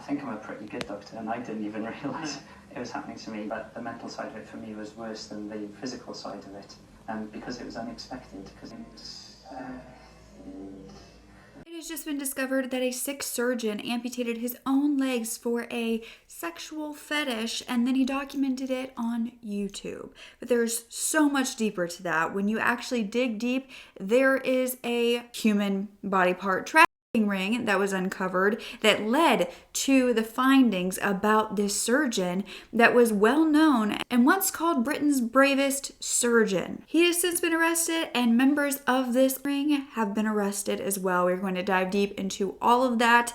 think I'm a pretty good doctor, and I didn't even realise it was happening to me. But the mental side of it for me was worse than the physical side of it, because it was unexpected. Because it has just been discovered that a sick surgeon amputated his own legs for a sexual fetish, and then he documented it on YouTube. But there's so much deeper to that. When you actually dig deep, there is a human body part trafficking ring that was uncovered that led to the findings about this surgeon that was well known and once called Britain's bravest surgeon. He has since been arrested, and members of this ring have been arrested as well. We're going to dive deep into all of that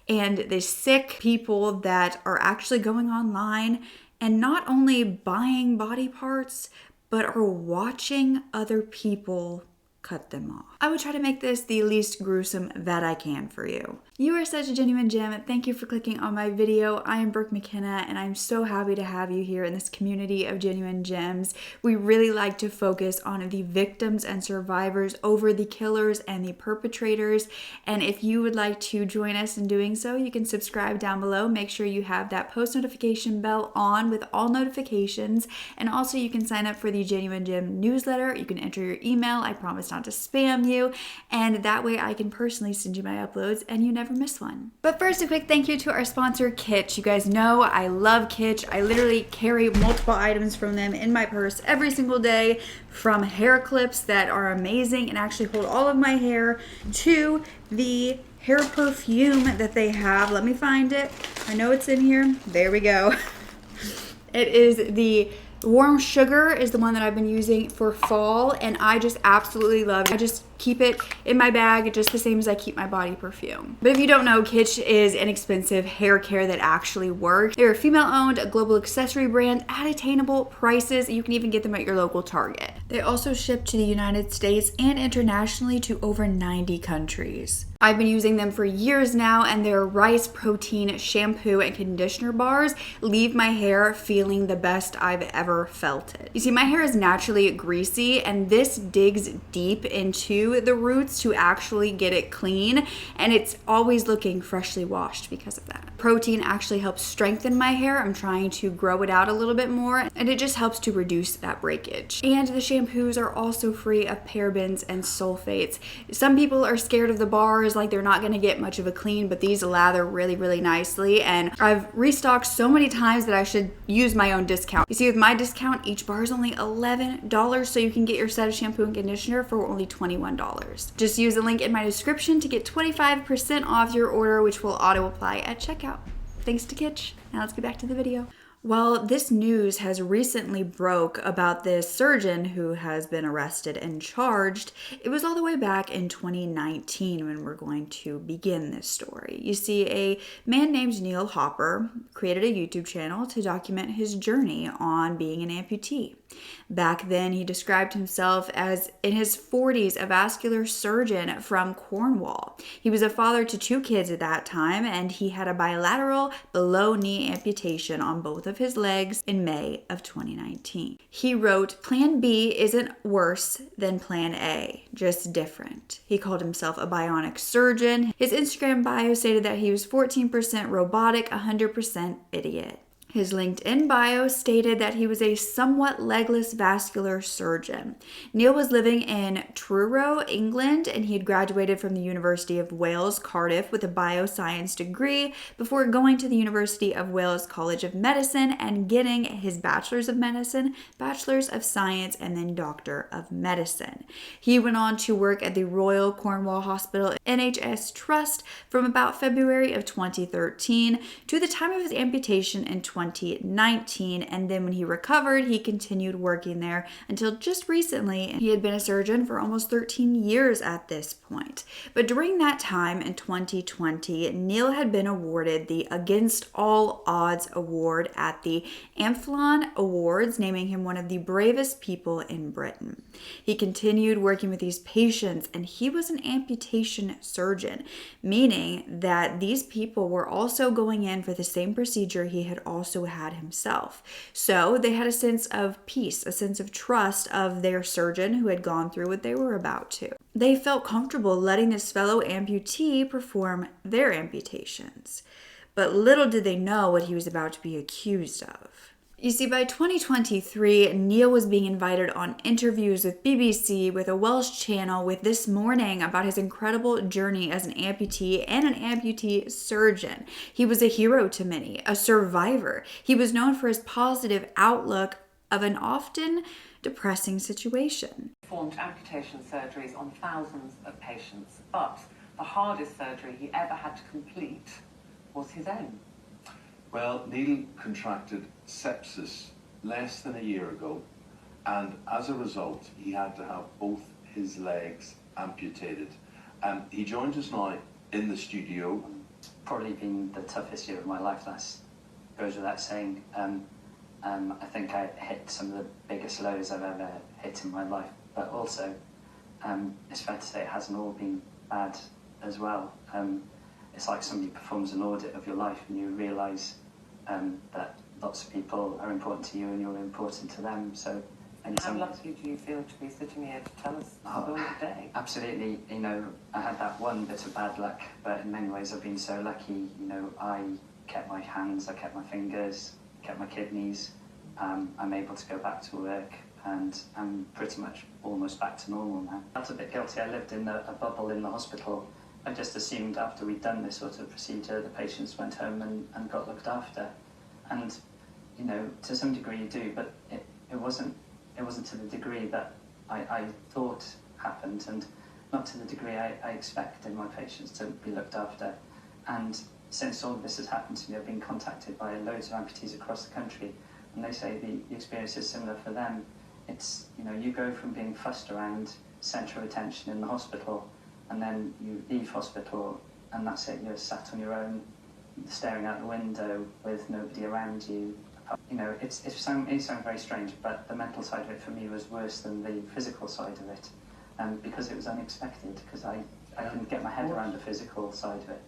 and the sick people that are actually going online and not only buying body parts, but are watching other people cut them off. I would try to make this the least gruesome that I can for you. You are such a genuine gem. Thank you for clicking on my video. I am Brooke Mckenna, and I'm so happy to have you here in this community of genuine gems. We really like to focus on the victims and survivors over the killers and the perpetrators. And if you would like to join us in doing so, you can subscribe down below. Make sure you have that post notification bell on with all notifications. And also you can sign up for the Genuine Gem newsletter. You can enter your email. I promise not to spam you. And that way I can personally send you my uploads and you never miss one. But first, a quick thank you to our sponsor, Kitsch. You guys know I love Kitsch. I literally carry multiple items from them in my purse every single day, from hair clips that are amazing and actually hold all of my hair to the hair perfume that they have. Let me find it. I know it's in here. There we go. It is the Warm Sugar is the one that I've been using for fall, and I just absolutely love it. I just keep it in my bag just the same as I keep my body perfume. But if you don't know, Kitsch is inexpensive hair care that actually works. They're a female-owned global accessory brand at attainable prices. You can even get them at your local Target. They also ship to the United States and internationally to over 90 countries. I've been using them for years now, and their rice protein shampoo and conditioner bars leave my hair feeling the best I've ever felt it. You see, my hair is naturally greasy, and this digs deep into the roots to actually get it clean, and it's always looking freshly washed because of that. Protein actually helps strengthen my hair. I'm trying to grow it out a little bit more, and it just helps to reduce that breakage. And the shampoos are also free of parabens and sulfates. Some people are scared of the bars, like they're not going to get much of a clean, but these lather really, really nicely, and I've restocked so many times that I should use my own discount. You see, with my discount, each bar is only $11, so you can get your set of shampoo and conditioner for only $21. Just use the link in my description to get 25% off your order, which will auto apply at checkout. Thanks to Kitsch. Now let's get back to the video. Well, this news has recently broke about this surgeon who has been arrested and charged. It was all the way back in 2019 when we're going to begin this story. You see, a man named Neil Hopper created a YouTube channel to document his journey on being an amputee. Back then, he described himself as, in his 40s, a vascular surgeon from Cornwall. He was a father to 2 kids at that time, and he had a bilateral below-knee amputation on both of his legs in May of 2019. He wrote, "Plan B isn't worse than Plan A, just different." He called himself a bionic surgeon. His Instagram bio stated that he was 14% robotic, 100% idiot. His LinkedIn bio stated that he was a somewhat legless vascular surgeon. Neil was living in Truro, England, and he had graduated from the University of Wales, Cardiff, with a bioscience degree before going to the University of Wales College of Medicine and getting his Bachelor's of Medicine, Bachelor's of Science, and then Doctor of Medicine. He went on to work at the Royal Cornwall Hospital NHS Trust from about February of 2013 to the time of his amputation in 2019, and then when he recovered, he continued working there until just recently. He had been a surgeon for almost 13 years at this point. But during that time in 2020, Neil had been awarded the Against All Odds Award at the Amphlon Awards, naming him one of the bravest people in Britain. He continued working with these patients, and he was an amputation surgeon, meaning that these people were also going in for the same procedure he had also had himself. So they had a sense of peace, a sense of trust of their surgeon who had gone through what they were about to. They felt comfortable letting this fellow amputee perform their amputations. But little did they know what he was about to be accused of. You see, by 2023, Neil was being invited on interviews with BBC, with a Welsh channel, with This Morning, about his incredible journey as an amputee and an amputee surgeon. He was a hero to many, a survivor. He was known for his positive outlook of an often depressing situation. Performed amputation surgeries on thousands of patients, but the hardest surgery he ever had to complete was his own. Well, Neil contracted sepsis less than a year ago, and as a result, he had to have both his legs amputated. He joins us now in the studio. Probably been the toughest year of my life, that goes without saying. I think I hit some of the biggest lows I've ever hit in my life, but also it's fair to say it hasn't all been bad as well. It's like somebody performs an audit of your life and you realise that lots of people are important to you and you're important to them. So, How lucky do you feel to be sitting here to tell us the story today? Absolutely. You know, I had that one bit of bad luck, but in many ways I've been so lucky. You know, I kept my hands, I kept my fingers, kept my kidneys. I'm able to go back to work and I'm pretty much almost back to normal now. I felt a bit guilty. I lived in a bubble in the hospital. I just assumed after we'd done this sort of procedure, the patients went home and got looked after. And, you know, to some degree you do, but it wasn't to the degree that I thought happened, and not to the degree I expected my patients to be looked after. And since all of this has happened to me, I've been contacted by loads of amputees across the country, and they say the experience is similar for them. It's, you know, you go from being fussed around, centre of attention in the hospital, and then you leave hospital and that's it, you're sat on your own, staring out the window with nobody around you. You know, it sounds very strange, but the mental side of it for me was worse than the physical side of it, because it was unexpected, because I didn't get my head around the physical side of it.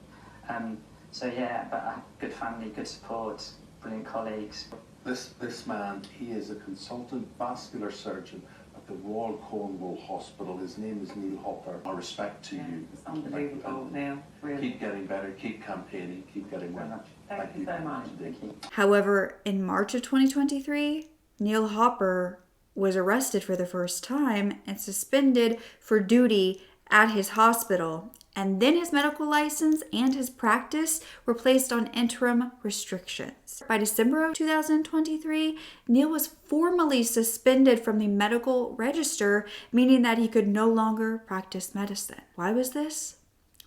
So yeah, but I had good family, good support, brilliant colleagues. This man, he is a consultant vascular surgeon at the Royal Cornwall Hospital. His name is Neil Hopper. Our respect to you. It's unbelievable, Neil. Really. Keep getting better, keep campaigning, keep getting well. Thank you so much. Thank you. However, in March of 2023, Neil Hopper was arrested for the first time and suspended for duty at his hospital, and then his medical license and his practice were placed on interim restrictions. By December of 2023, Neil was formally suspended from the medical register, meaning that he could no longer practice medicine. Why was this?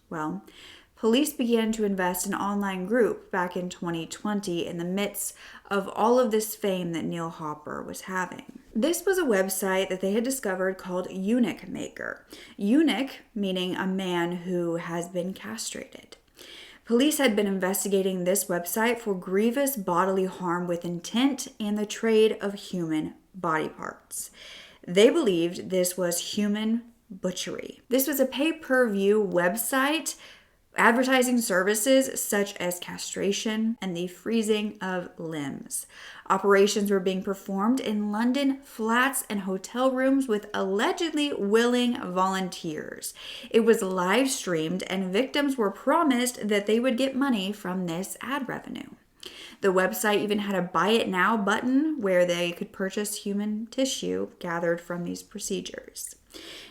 Well, police began to invest in an online group back in 2020 in the midst of all of this fame that Neil Hopper was having. This was a website that they had discovered called Eunuch Maker. Eunuch meaning a man who has been castrated. Police had been investigating this website for grievous bodily harm with intent and the trade of human body parts. They believed this was human butchery. This was a pay-per-view website advertising services such as castration and the freezing of limbs. Operations were being performed in London flats and hotel rooms with allegedly willing volunteers. It was live streamed and victims were promised that they would get money from this ad revenue. The website even had a buy it now button where they could purchase human tissue gathered from these procedures.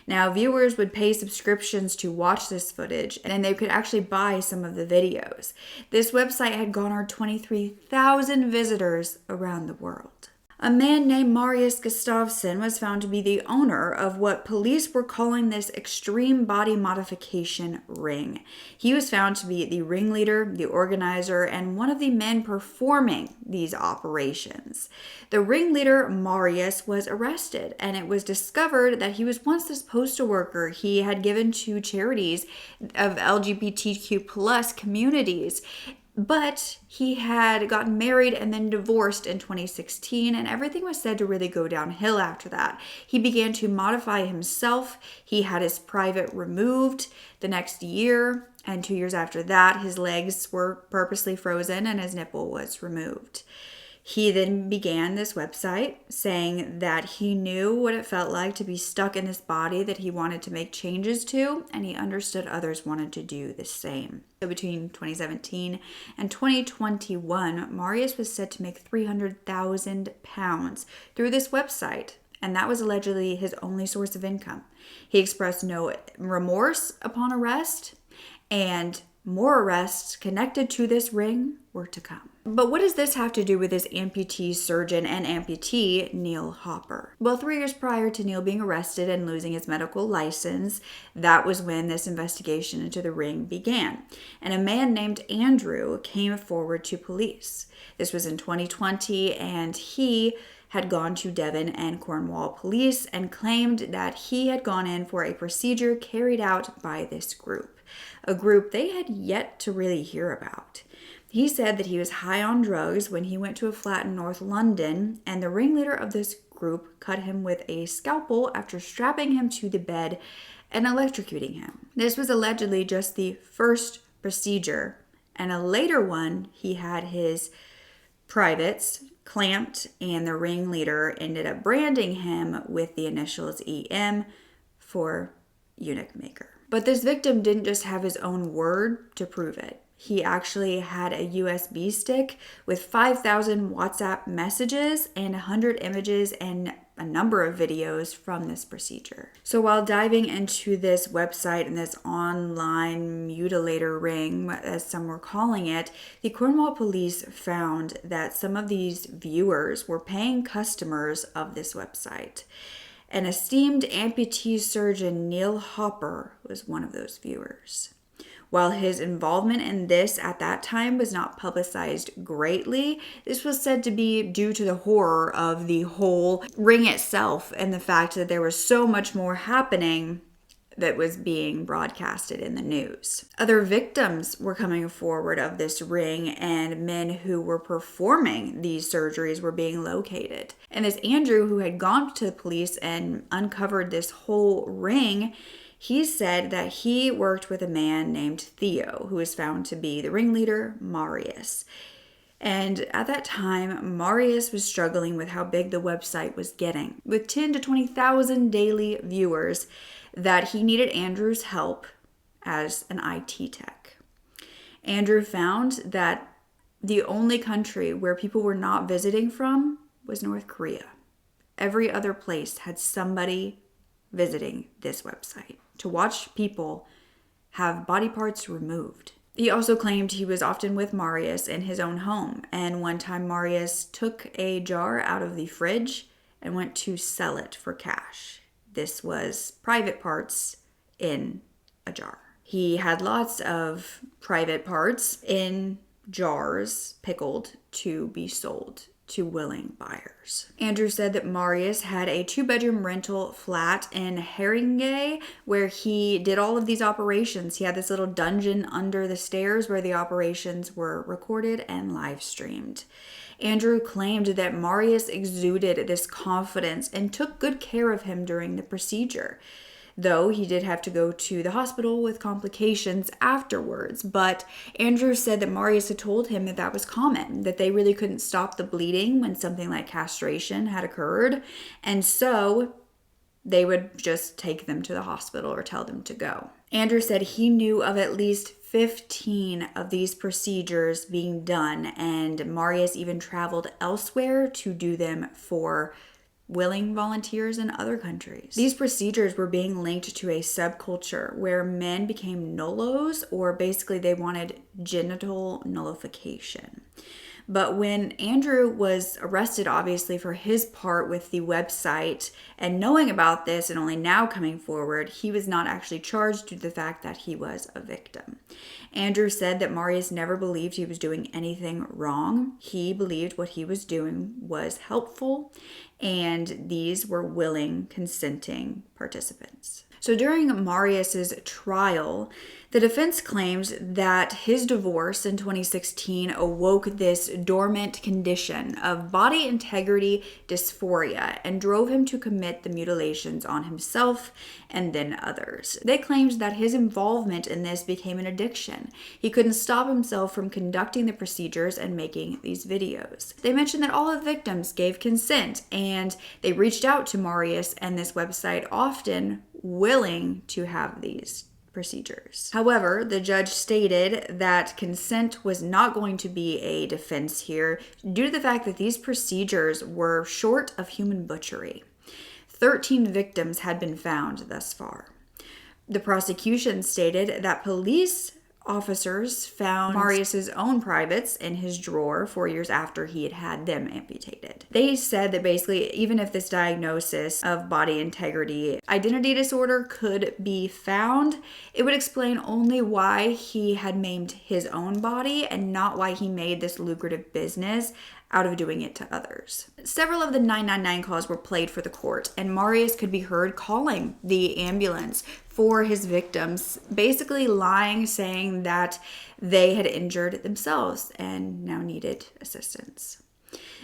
Now, viewers would pay subscriptions to watch this footage, and they could actually buy some of the videos. This website had garnered 23,000 visitors around the world. A man named Marius Gustafsson was found to be the owner of what police were calling this extreme body modification ring. He was found to be the ringleader, the organizer, and one of the men performing these operations. The ringleader, Marius, was arrested, and it was discovered that he was once this postal worker. He had given to charities of LGBTQ plus communities. But he had gotten married and then divorced in 2016, and everything was said to really go downhill after that. He began to modify himself. He had his private removed the next year, and 2 years after that, his legs were purposely frozen and his nipple was removed. He then began this website saying that he knew what it felt like to be stuck in this body that he wanted to make changes to, and he understood others wanted to do the same. So between 2017 and 2021, Marius was said to make 300,000 pounds through this website, and that was allegedly his only source of income. He expressed no remorse upon arrest, and more arrests connected to this ring were to come. But what does this have to do with his amputee surgeon and amputee, Neil Hopper? Well, 3 years prior to Neil being arrested and losing his medical license, that was when this investigation into the ring began. And a man named Andrew came forward to police. This was in 2020, and he had gone to Devon and Cornwall police and claimed that he had gone in for a procedure carried out by this group, a group they had yet to really hear about. He said that he was high on drugs when he went to a flat in North London, and the ringleader of this group cut him with a scalpel after strapping him to the bed and electrocuting him. This was allegedly just the first procedure, and a later one he had his privates clamped, and the ringleader ended up branding him with the initials EM for eunuch maker. But this victim didn't just have his own word to prove it. He actually had a USB stick with 5,000 WhatsApp messages and 100 images and a number of videos from this procedure. So while diving into this website and this online mutilator ring, as some were calling it, the Cornwall police found that some of these viewers were paying customers of this website. An esteemed amputee surgeon, Neil Hopper, was one of those viewers. While his involvement in this at that time was not publicized greatly, this was said to be due to the horror of the whole ring itself and the fact that there was so much more happening that was being broadcasted in the news. Other victims were coming forward of this ring, and men who were performing these surgeries were being located. And this Andrew, who had gone to the police and uncovered this whole ring, he said that he worked with a man named Theo, who was found to be the ringleader, Marius. And at that time, Marius was struggling with how big the website was getting, with 10 to 20,000 daily viewers, that he needed Andrew's help as an IT tech. Andrew found that the only country where people were not visiting from was North Korea. Every other place had somebody visiting this website to watch people have body parts removed. He also claimed he was often with Marius in his own home, and one time Marius took a jar out of the fridge and went to sell it for cash. This was private parts in a jar. He had lots of private parts in jars, pickled, to be sold to willing buyers. Andrew said that Marius had a 2-bedroom rental flat in Haringey where he did all of these operations. He had this little dungeon under the stairs where the operations were recorded and live streamed. Andrew claimed that Marius exuded this confidence and took good care of him during the procedure, though he did have to go to the hospital with complications afterwards. But Andrew said that Marius had told him that that was common, that they really couldn't stop the bleeding when something like castration had occurred, and so they would just take them to the hospital or tell them to go. Andrew said he knew of at least 15 of these procedures being done, and Marius even traveled elsewhere to do them for willing volunteers in other countries. These procedures were being linked to a subculture where men became nullos, or basically they wanted genital nullification. But when Andrew was arrested, obviously, for his part with the website, and knowing about this and only now coming forward, he was not actually charged due to the fact that he was a victim. Andrew said that Marius never believed he was doing anything wrong. He believed what he was doing was helpful, and these were willing, consenting participants. So during Marius's trial, the defense claims that his divorce in 2016 awoke this dormant condition of body integrity dysphoria and drove him to commit the mutilations on himself and then others. They claimed that his involvement in this became an addiction. He couldn't stop himself from conducting the procedures and making these videos. They mentioned that all of the victims gave consent and they reached out to Marius and this website often willing to have these procedures. However, the judge stated that consent was not going to be a defense here due to the fact that these procedures were short of human butchery. 13 victims had been found thus far. The prosecution stated that police officers found Marius's own privates in his drawer 4 years after he had had them amputated. They said that basically, even if this diagnosis of body integrity identity disorder could be found, it would explain only why he had maimed his own body and not why he made this lucrative business out of doing it to others. Several of the 999 calls were played for the court, and Marius could be heard calling the ambulance for his victims, basically lying, saying that they had injured themselves and now needed assistance.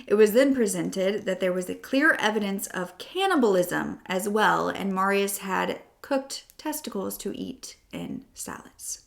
It was then presented that there was a clear evidence of cannibalism as well, and Marius had cooked testicles to eat in salads.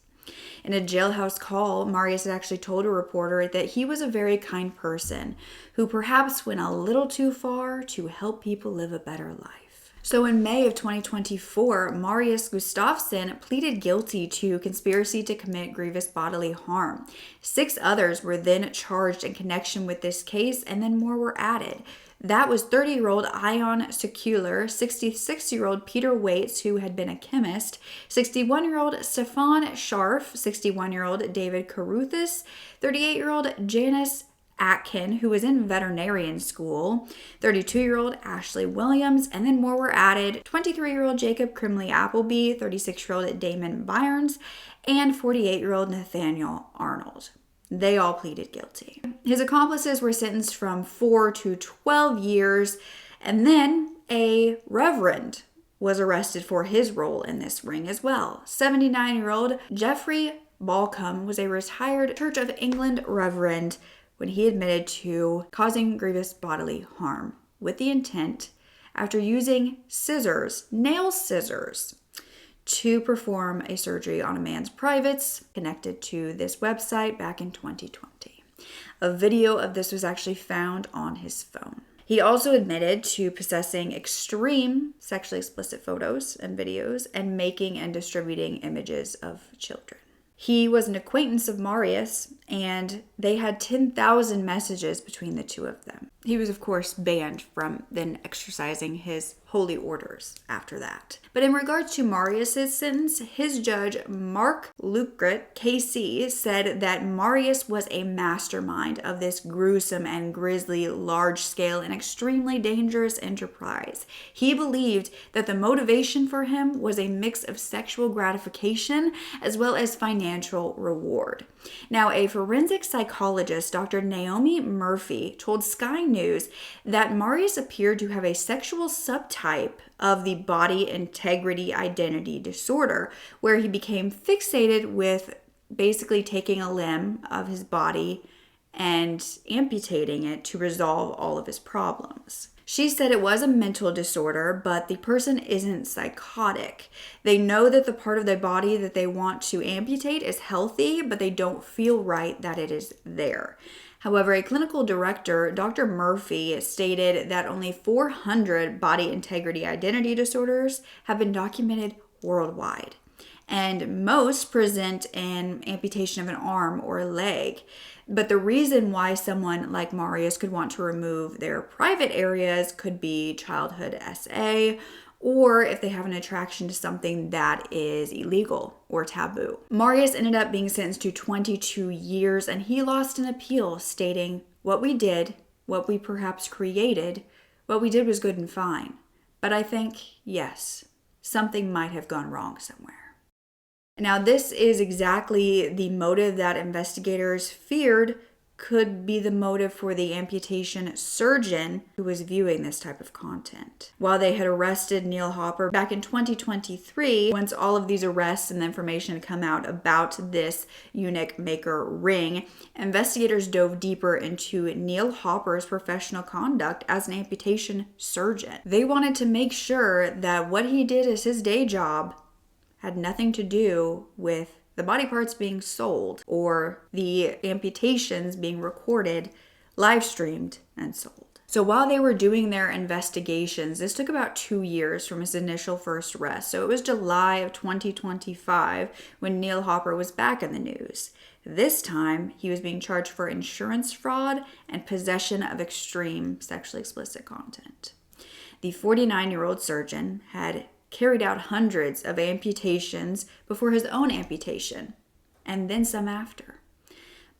In a jailhouse call, Marius had actually told a reporter that he was a very kind person who perhaps went a little too far to help people live a better life. So in May of 2024, Marius Gustafsson pleaded guilty to conspiracy to commit grievous bodily harm. 6 others were then charged in connection with this case, and then more were added. That was 30-year-old Ion Sekuler, 66-year-old Peter Waits, who had been a chemist, 61-year-old Stefan Scharf, 61-year-old David Caruthis, 38-year-old Janice Atkin, who was in veterinarian school, 32-year-old Ashley Williams, and then more were added, 23-year-old Jacob Crimley Appleby, 36-year-old Damon Byrnes, and 48-year-old Nathaniel Arnold. They all pleaded guilty. His accomplices were sentenced from 4 to 12 years, and then a reverend was arrested for his role in this ring as well. 79-year-old Jeffrey Balcom was a retired Church of England reverend when he admitted to causing grievous bodily harm with the intent, after using nail scissors, to perform a surgery on a man's privates connected to this website back in 2020. A video of this was actually found on his phone. He also admitted to possessing extreme sexually explicit photos and videos and making and distributing images of children. He was an acquaintance of Marius, and they had 10,000 messages between the two of them. He was, of course, banned from then exercising his holy orders after that. But in regards to Marius's sentence, his judge, Mark Lucret, KC, said that Marius was a mastermind of this gruesome and grisly, large-scale, and extremely dangerous enterprise. He believed that the motivation for him was a mix of sexual gratification as well as financial reward. Now, a forensic psychologist, Dr. Naomi Murphy, told Sky News that Marius appeared to have a sexual subtype of the body integrity identity disorder, where he became fixated with basically taking a limb of his body and amputating it to resolve all of his problems. She said it was a mental disorder, but the person isn't psychotic. They know that the part of their body that they want to amputate is healthy, but they don't feel right that it is there. However, a clinical director, Dr. Murphy, stated that only 400 body integrity identity disorders have been documented worldwide, and most present an amputation of an arm or a leg. But the reason why someone like Marius could want to remove their private areas could be childhood SA, or if they have an attraction to something that is illegal or taboo. Marius ended up being sentenced to 22 years, and he lost an appeal stating, "What we did, what we perhaps created, what we did was good and fine. But I think, yes, something might have gone wrong somewhere." Now, this is exactly the motive that investigators feared could be the motive for the amputation surgeon who was viewing this type of content. While they had arrested Neil Hopper back in 2023, once all of these arrests and the information had come out about this eunuch maker ring, investigators dove deeper into Neil Hopper's professional conduct as an amputation surgeon. They wanted to make sure that what he did as his day job had nothing to do with the body parts being sold or the amputations being recorded, live streamed, and sold. So while they were doing their investigations, this took about 2 years from his initial first arrest. So it was July of 2025 when Neil Hopper was back in the news. This time, he was being charged for insurance fraud and possession of extreme sexually explicit content. The 49-year-old surgeon had carried out hundreds of amputations before his own amputation, and then some after.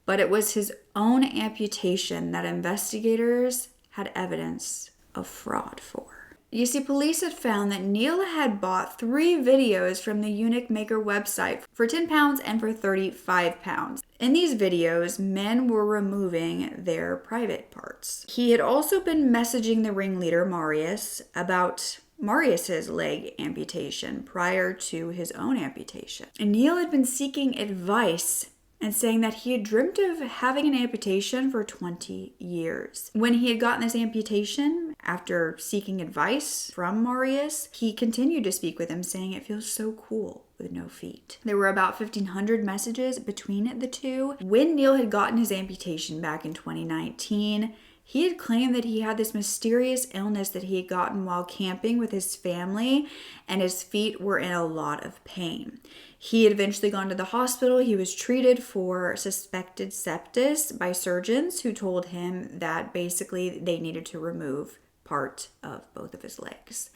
But it was his own amputation that investigators had evidence of fraud for. You see, police had found that Neil had bought 3 videos from the Eunuch Maker website for £10 and for £35. In these videos, men were removing their private parts. He had also been messaging the ringleader, Marius, about Marius's leg amputation prior to his own amputation. And Neil had been seeking advice and saying that he had dreamt of having an amputation for 20 years. When he had gotten this amputation, after seeking advice from Marius, he continued to speak with him, saying it feels so cool with no feet. There were about 1,500 messages between the two. When Neil had gotten his amputation back in 2019, he had claimed that he had this mysterious illness that he had gotten while camping with his family, and his feet were in a lot of pain. He had eventually gone to the hospital. He was treated for suspected sepsis by surgeons who told him that basically they needed to remove part of both of his legs.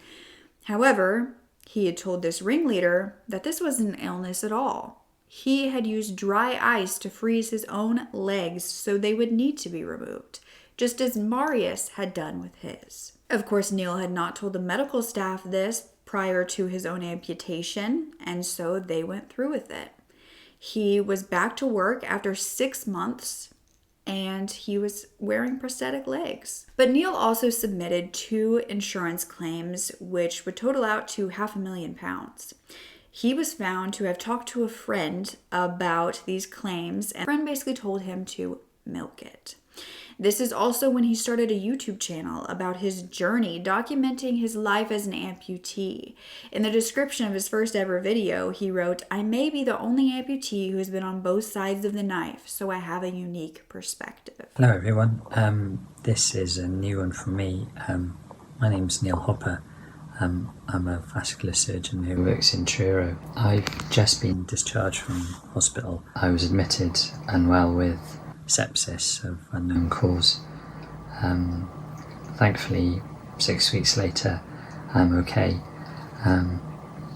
However, he had told this ringleader that this wasn't an illness at all. He had used dry ice to freeze his own legs so they would need to be removed, just as Marius had done with his. Of course, Neil had not told the medical staff this prior to his own amputation, and so they went through with it. He was back to work after 6 months, and he was wearing prosthetic legs. But Neil also submitted 2 insurance claims, which would total out to £500,000. He was found to have talked to a friend about these claims, and a friend basically told him to milk it. This is also when he started a YouTube channel about his journey, documenting his life as an amputee. In the description of his first ever video, he wrote, "I may be the only amputee who has been on both sides of the knife, so I have a unique perspective." Hello everyone, this is a new one from me. My name's Neil Hopper. I'm a vascular surgeon who works in Truro. I've just been discharged from hospital. I was admitted unwell with sepsis of unknown cause. Thankfully, 6 weeks later, I'm okay.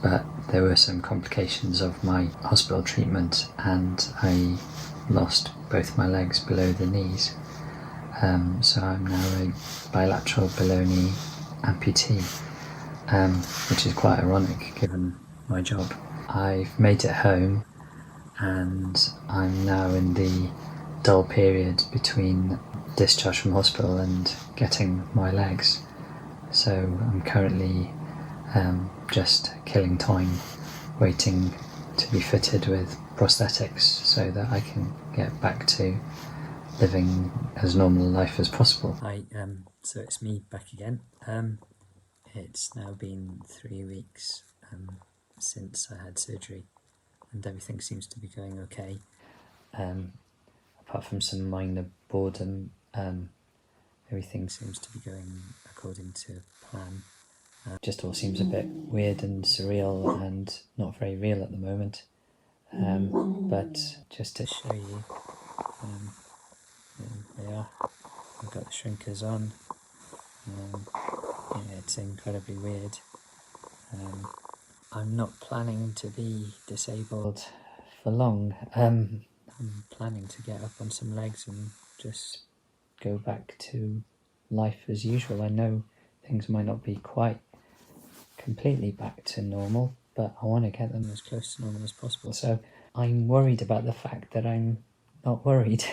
But there were some complications of my hospital treatment, and I lost both my legs below the knees. So I'm now a bilateral below knee amputee, which is quite ironic given my job. I've made it home, and I'm now in the dull period between discharge from hospital and getting my legs. So I'm currently just killing time, waiting to be fitted with prosthetics so that I can get back to living as normal a life as possible. Hi, so it's me back again. It's now been 3 weeks since I had surgery, and everything seems to be going okay. Apart from some minor boredom, everything seems to be going according to plan. Just all seems a bit weird and surreal and not very real at the moment. But just to show you, there they are. I've got the shrinkers on. Yeah, it's incredibly weird. I'm not planning to be disabled for long. I'm planning to get up on some legs and just go back to life as usual. I know things might not be quite completely back to normal, but I want to get them as close to normal as possible. So I'm worried about the fact that I'm not worried.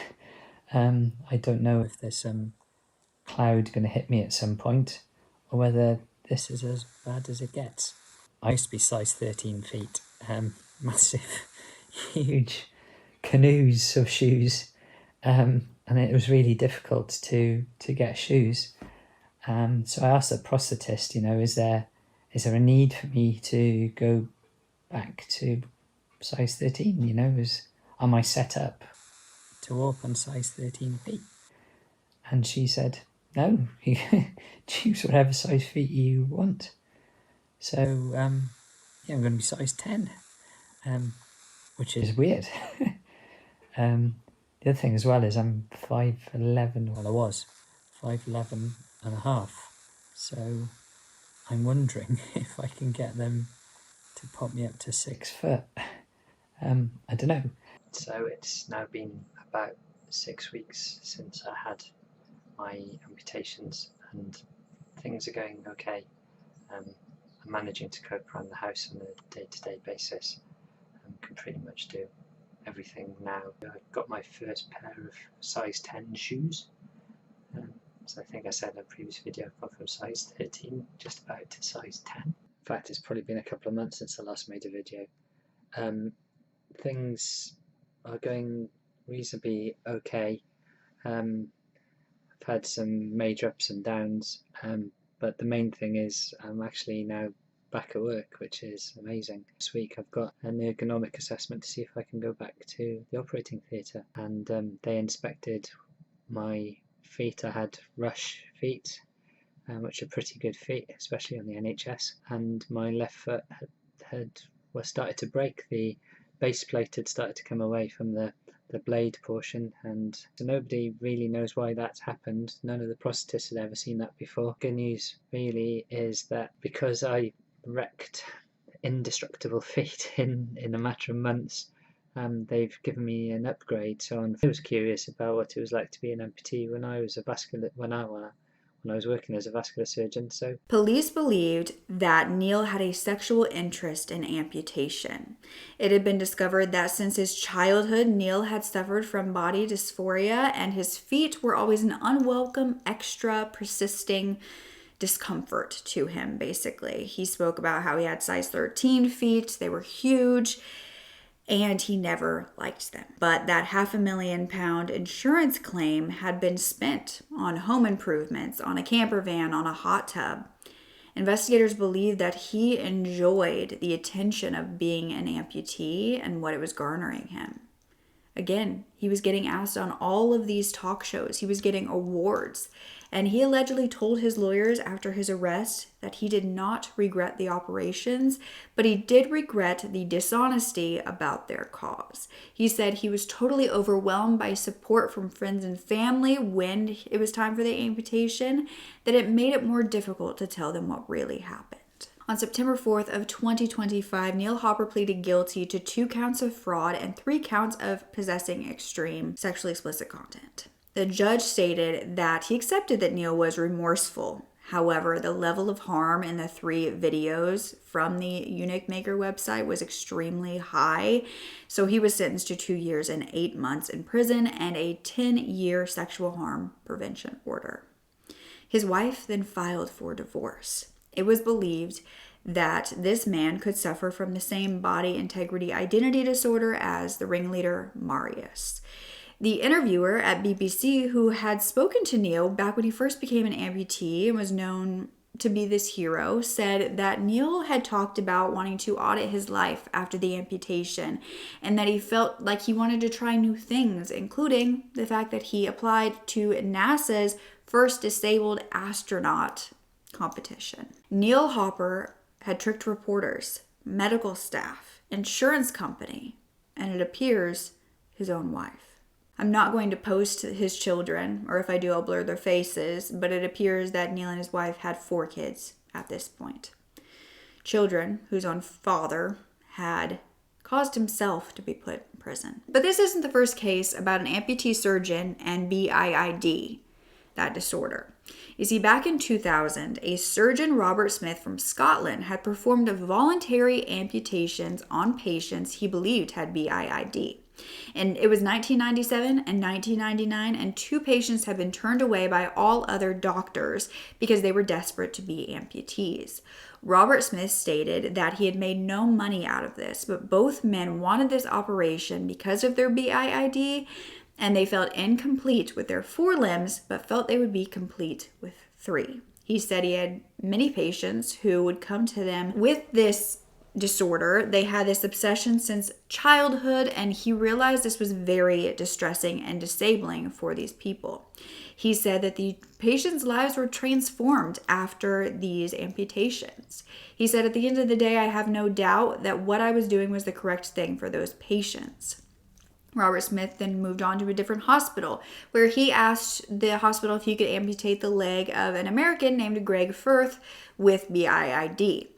I don't know if there's some cloud going to hit me at some point, or whether this is as bad as it gets. I used to be size 13 feet, massive, huge canoes of shoes, and it was really difficult to get shoes. So I asked the prosthetist, is there a need for me to go back to size 13? Am I set up to walk on size 13 feet? And she said, no, you choose whatever size feet you want. So, I'm going to be size 10, which is weird. The other thing as well is I'm 5'11", well I was 5'11 and a half. So I'm wondering if I can get them to pop me up to 6 foot. I don't know. So it's now been about 6 weeks since I had my amputations, and things are going okay. I'm managing to cope around the house on a day-to-day basis and can pretty much do everything now. I got my first pair of size 10 shoes. So I think I said in a previous video, I've gone from size 13 just about to size 10. In fact, it's probably been a couple of months since I last made a video. Things are going reasonably okay. I've had some major ups and downs, but the main thing is I'm actually now back at work, which is amazing. This week I've got an ergonomic assessment to see if I can go back to the operating theatre, and they inspected my feet. I had rush feet, which are pretty good feet, especially on the NHS, and my left foot had started to break. The base plate had started to come away from the blade portion, and so nobody really knows why that's happened. None of the prosthetists had ever seen that before. Good news really is that because I wrecked indestructible feet in a matter of months, they've given me an upgrade. So I was curious about what it was like to be an amputee when I was when I was working as a vascular surgeon. So police believed that Neil had a sexual interest in amputation. It had been discovered that since his childhood, Neil had suffered from body dysphoria, and his feet were always an unwelcome, extra, persisting discomfort to him, basically. He spoke about how he had size 13 feet, they were huge, and he never liked them. But that £500,000 insurance claim had been spent on home improvements, on a camper van, on a hot tub. Investigators believed that he enjoyed the attention of being an amputee and what it was garnering him. Again, he was getting asked on all of these talk shows. He was getting awards. And he allegedly told his lawyers after his arrest that he did not regret the operations, but he did regret the dishonesty about their cause. He said he was totally overwhelmed by support from friends and family when it was time for the amputation, that it made it more difficult to tell them what really happened. On September 4th of 2025, Neil Hopper pleaded guilty to 2 counts of fraud and 3 counts of possessing extreme sexually explicit content. The judge stated that he accepted that Neil was remorseful. However, the level of harm in the 3 videos from the Eunuch Maker website was extremely high, so he was sentenced to 2 years and 8 months in prison and a 10-year sexual harm prevention order. His wife then filed for divorce. It was believed that this man could suffer from the same body integrity identity disorder as the ringleader Marius. The interviewer at BBC, who had spoken to Neil back when he first became an amputee and was known to be this hero, said that Neil had talked about wanting to audit his life after the amputation, and that he felt like he wanted to try new things, including the fact that he applied to NASA's first disabled astronaut competition. Neil Hopper had tricked reporters, medical staff, insurance company, and it appears his own wife. I'm not going to post his children, or if I do, I'll blur their faces, but it appears that Neil and his wife had 4 kids at this point. Children whose own father had caused himself to be put in prison. But this isn't the first case about an amputee surgeon and BIID, that disorder. You see, back in 2000, a surgeon, Robert Smith from Scotland, had performed voluntary amputations on patients he believed had BIID. And it was 1997 and 1999, and 2 patients had been turned away by all other doctors because they were desperate to be amputees. Robert Smith stated that he had made no money out of this, but both men wanted this operation because of their BIID, and they felt incomplete with their 4 limbs, but felt they would be complete with 3. He said he had many patients who would come to them with this disorder. They had this obsession since childhood, and he realized this was very distressing and disabling for these people. He said that the patients' lives were transformed after these amputations. He said, at the end of the day, I have no doubt that what I was doing was the correct thing for those patients. Robert Smith then moved on to a different hospital, where he asked the hospital if he could amputate the leg of an American named Greg Firth with BIID.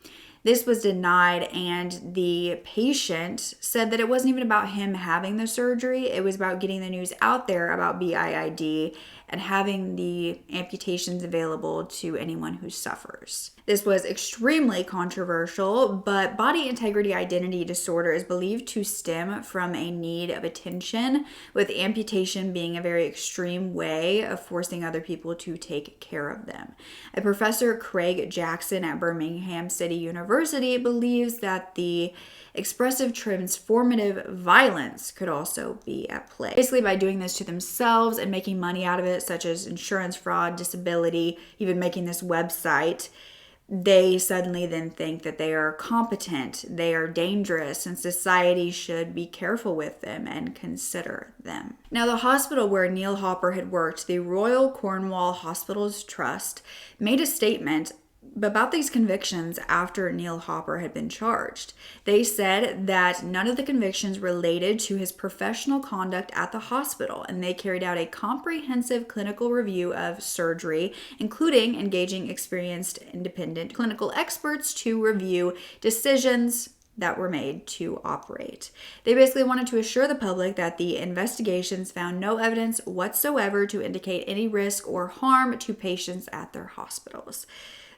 This was denied, and the patient said that it wasn't even about him having the surgery. It was about getting the news out there about BIID and having the amputations available to anyone who suffers. This was extremely controversial, but body integrity identity disorder is believed to stem from a need of attention, with amputation being a very extreme way of forcing other people to take care of them. A Professor Craig Jackson at Birmingham City University believes that the expressive transformative violence could also be at play. Basically, by doing this to themselves and making money out of it, such as insurance fraud, disability, even making this website, they suddenly then think that they are competent, they are dangerous, and society should be careful with them and consider them. Now, the hospital where Neil Hopper had worked, the Royal Cornwall Hospitals Trust, made a statement about these convictions after Neil Hopper had been charged. They said that none of the convictions related to his professional conduct at the hospital, and they carried out a comprehensive clinical review of surgery, including engaging experienced independent clinical experts to review decisions that were made to operate. They basically wanted to assure the public that the investigations found no evidence whatsoever to indicate any risk or harm to patients at their hospitals.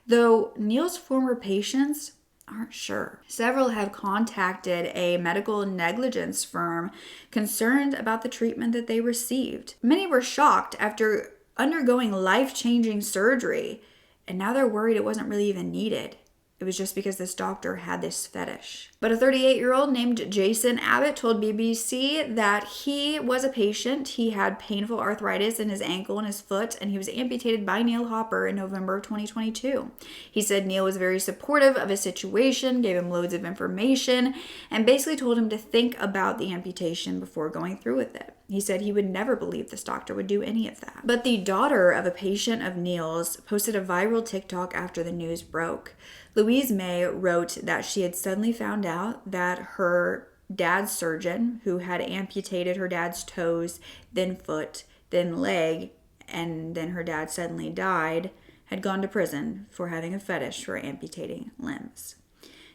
Though Neil's former patients aren't sure. Several have contacted a medical negligence firm concerned about the treatment that they received. Many were shocked after undergoing life-changing surgery, and now they're worried it wasn't really even needed. It was just because this doctor had this fetish. But a 38-year-old named Jason Abbott told BBC that he was a patient. He had painful arthritis in his ankle and his foot, and he was amputated by Neil Hopper in November of 2022. He said Neil was very supportive of his situation, gave him loads of information, and basically told him to think about the amputation before going through with it. He said he would never believe this doctor would do any of that. But the daughter of a patient of Neil's posted a viral TikTok after the news broke. Louise May wrote that she had suddenly found out that her dad's surgeon, who had amputated her dad's toes, then foot, then leg, and then her dad suddenly died, had gone to prison for having a fetish for amputating limbs.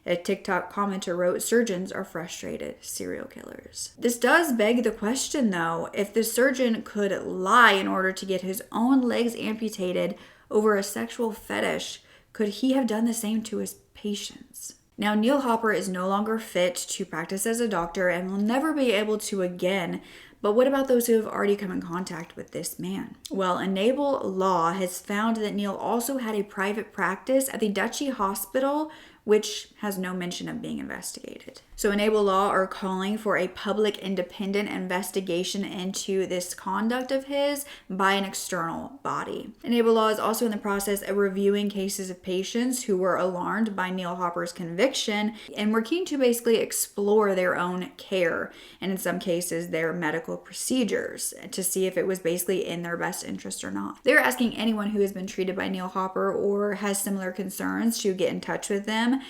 A TikTok commenter wrote, "Surgeons are frustrated serial killers." This does beg the question, though, if the surgeon could lie in order to get his own legs amputated over a sexual fetish, could he have done the same to his patients? Now, Neil Hopper is no longer fit to practice as a doctor and will never be able to again. But what about those who have already come in contact with this man? Well, Enable Law has found that Neil also had a private practice at the Duchy Hospital, which has no mention of being investigated. So Enable Law are calling for a public independent investigation into this conduct of his by an external body. Enable Law is also in the process of reviewing cases of patients who were alarmed by Neil Hopper's conviction and were keen to basically explore their own care and in some cases their medical procedures to see if it was basically in their best interest or not. They're asking anyone who has been treated by Neil Hopper or has similar concerns to get in touch with them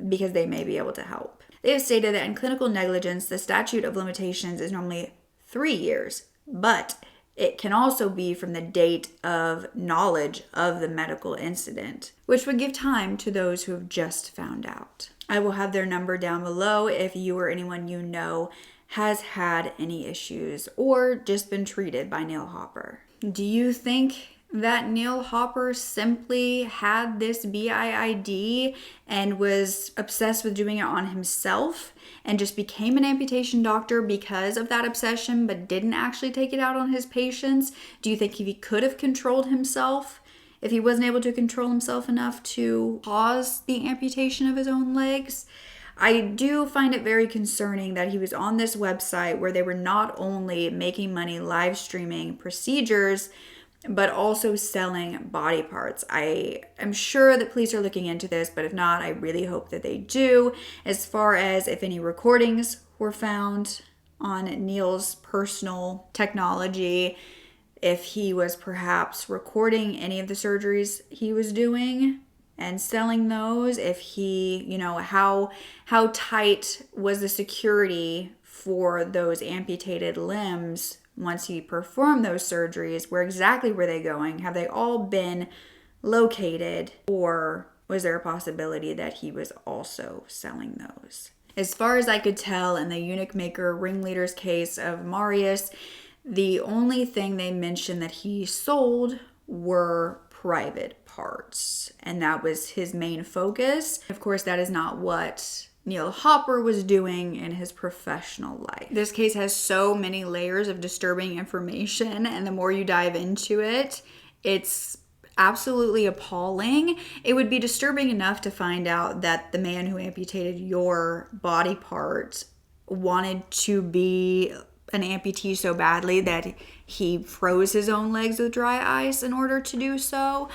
because they may be able to help. They have stated that in clinical negligence, the statute of limitations is normally 3 years, but it can also be from the date of knowledge of the medical incident, which would give time to those who have just found out. I will have their number down below if you or anyone you know has had any issues or just been treated by Neil Hopper. Do you think that Neil Hopper simply had this BIID and was obsessed with doing it on himself and just became an amputation doctor because of that obsession, but didn't actually take it out on his patients? Do you think he could have controlled himself if he wasn't able to control himself enough to cause the amputation of his own legs? I do find it very concerning that he was on this website where they were not only making money live streaming procedures, but also selling body parts. I am sure that police are looking into this, but if not, I really hope that they do. As far as if any recordings were found on Neil's personal technology, if he was perhaps recording any of the surgeries he was doing and selling those, if he, how tight was the security for those amputated limbs once he performed those surgeries? Where exactly were they going? Have they all been located? Or was there a possibility that he was also selling those? As far as I could tell in the eunuch maker ringleader's case of Marius, the only thing they mentioned that he sold were private parts, and that was his main focus. Of course, that is not what Neil Hopper was doing in his professional life. This case has so many layers of disturbing information, and the more you dive into it, it's absolutely appalling. It would be disturbing enough to find out that the man who amputated your body part wanted to be an amputee so badly that he froze his own legs with dry ice in order to do so.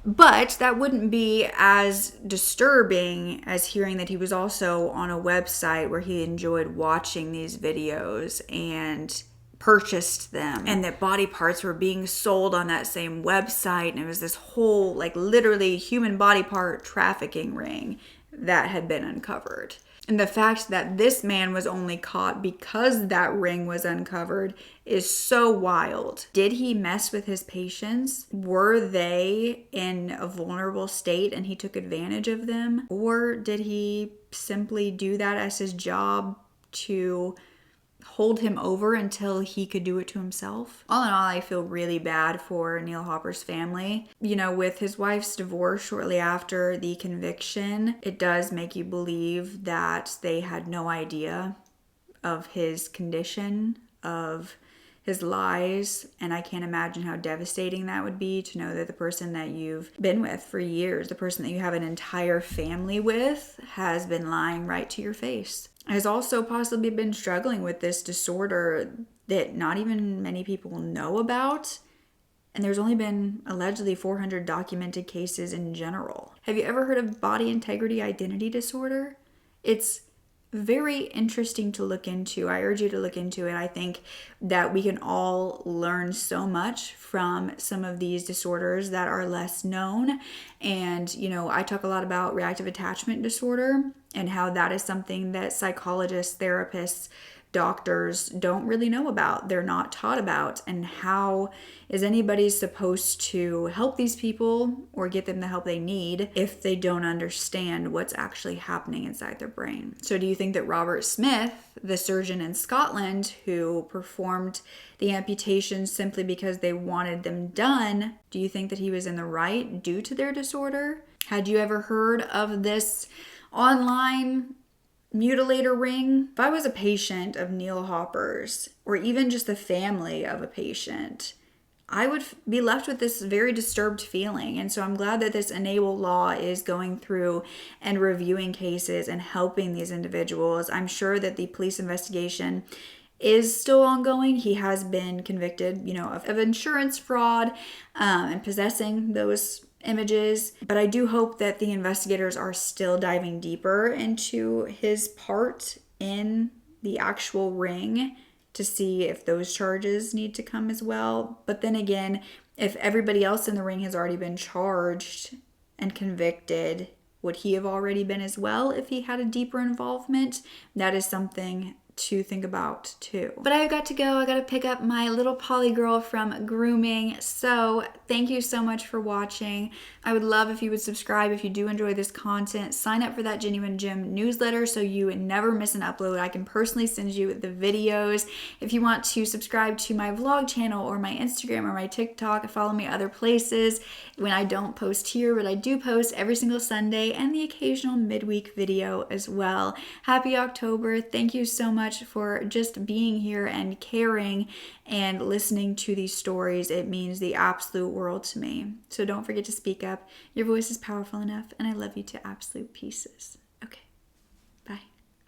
But that wouldn't be as disturbing as hearing that he was also on a website where he enjoyed watching these videos and purchased them, and that body parts were being sold on that same website, and it was this whole literally human body part trafficking ring that had been uncovered. And the fact that this man was only caught because that ring was uncovered is so wild. Did he mess with his patients? Were they in a vulnerable state and he took advantage of them? Or did he simply do that as his job to hold him over until he could do it to himself? All in all, I feel really bad for Neil Hopper's family. With his wife's divorce shortly after the conviction, it does make you believe that they had no idea of his condition, of his lies, and I can't imagine how devastating that would be to know that the person that you've been with for years, the person that you have an entire family with, has been lying right to your face. Has also possibly been struggling with this disorder that not even many people know about. And there's only been allegedly 400 documented cases in general. Have you ever heard of body integrity identity disorder? It's very interesting to look into. I urge you to look into it. I think that we can all learn so much from some of these disorders that are less known. And, I talk a lot about reactive attachment disorder and how that is something that psychologists, therapists, doctors don't really know about. They're not taught about. And how is anybody supposed to help these people or get them the help they need if they don't understand what's actually happening inside their brain? So do you think that Robert Smith, the surgeon in Scotland who performed the amputations simply because they wanted them done, do you think that he was in the right due to their disorder? Had you ever heard of this online mutilator ring? If I was a patient of Neil Hopper's, or even just the family of a patient, I would be left with this very disturbed feeling. And so I'm glad that this Enable law is going through and reviewing cases and helping these individuals. I'm sure that the police investigation is still ongoing. He has been convicted, of insurance fraud and possessing those images. But I do hope that the investigators are still diving deeper into his part in the actual ring to see if those charges need to come as well. But then again, if everybody else in the ring has already been charged and convicted, would he have already been as well if he had a deeper involvement? That is something to think about too. But I've got to go. I got to pick up my little Polly girl from grooming. So thank you so much for watching. I would love if you would subscribe if you do enjoy this content. Sign up for that Genuine Gym newsletter so you never miss an upload. I can personally send you the videos. If you want to subscribe to my vlog channel or my Instagram or my TikTok, follow me other places when I don't post here, but I do post every single Sunday and the occasional midweek video as well. Happy October. Thank you so much for just being here and caring and listening to these stories. It means the absolute world to me. So don't forget to speak up. Your voice is powerful enough, and I love you to absolute pieces.